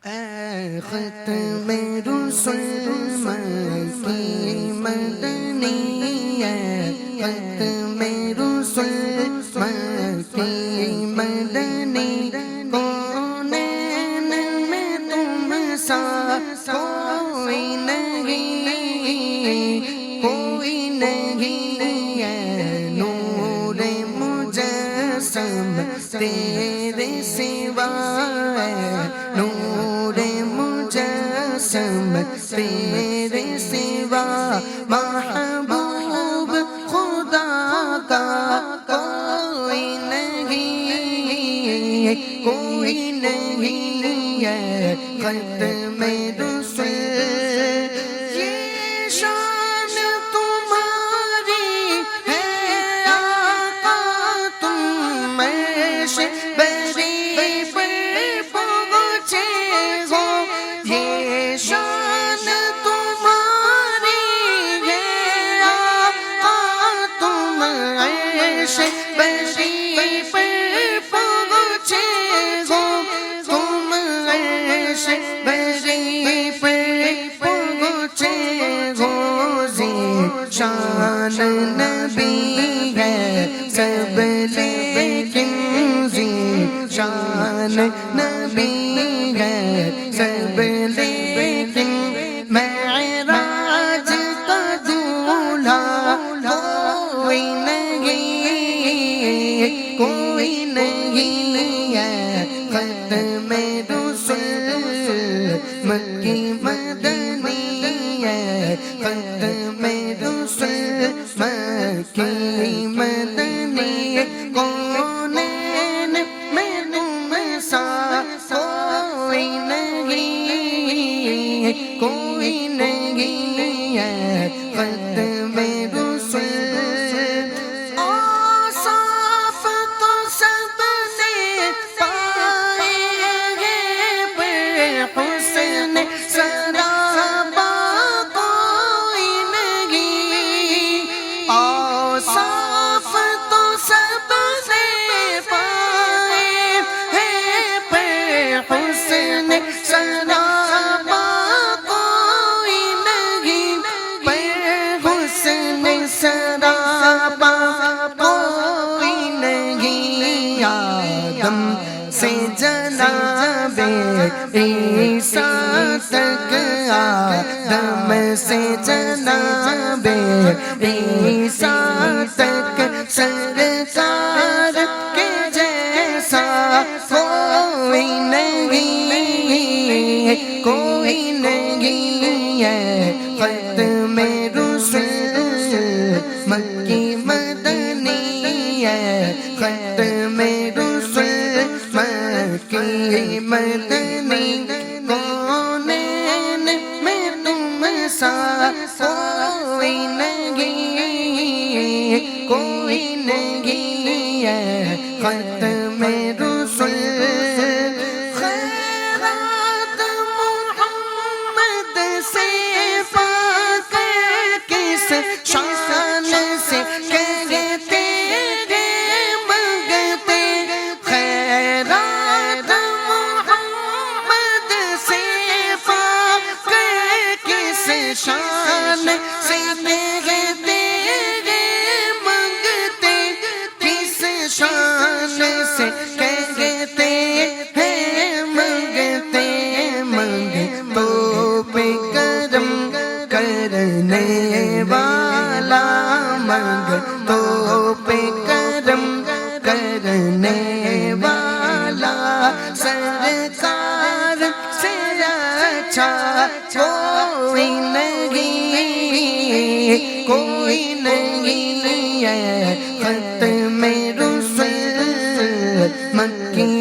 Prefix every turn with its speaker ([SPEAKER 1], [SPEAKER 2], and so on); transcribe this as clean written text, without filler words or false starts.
[SPEAKER 1] اے ختم رسل مکی مدنی، اے ختم رسل مکی مدنی، کونین میں تم سا کوئی نہیں، کوئی نہیں، اے نور مجسم تیرے سوا، نور مجسم تیرے سوا، محبوب خدا کا کوئی نہیں، کوئی نہیں ہے ختم رسل۔ یہ شان تمہاری ہے آقا، تم عرش بری پر پہنچے ہو، یہ شان تمہاری ہے آقا، تم عرش بری پر پہنچے ہو، تم عرش بری پر پہنچے ہو، شان نبی ہے سب لیکن شان نبی ہے سب لیکن، معراج کا دولہا کوئی نہیں، کوئی نہیں ہے ختم رسل مکی مدنی، ہے ختم رسل مکی مدنی، کونین میں تم سا کوئی نہیں، کوئی نہیں ہے ختم رسل۔ اوصاف تو سب نے پائے ہیں، پر حسن سراپا کوئی نہیں، اوصاف تو سب نے پائے ہیں، پر حسن سراپا کوئی نہیں، پر حسن سراپا کوئی نہیں، آدم سے جناب عیسیٰ تک، آدم سے جناب عیسیٰ تک، سرکار کے جیسا کوئی نہیں، کوئی نہیں ہے ختم رسل مکی مدنی، ہے ختم رسل مکی مدنی، کونین میں تم سا کوئی نہیں، کوئی نہیں ہے ختم رسل۔ خیرات محمد سے پا کر کس شان سے کہتے ہیں منگتے، خیرات محمد سے پا کر کس شان سے کہتے ہیں منگتے، کس شان سے کہتے ہیں منگتے، منگتوں پہ کرم کرنے والا، منگتوں پہ کرم کرنے والا، سرکار سے اچھا کوئی نہیں، کوئی نہیں ہے ختم رسل مکی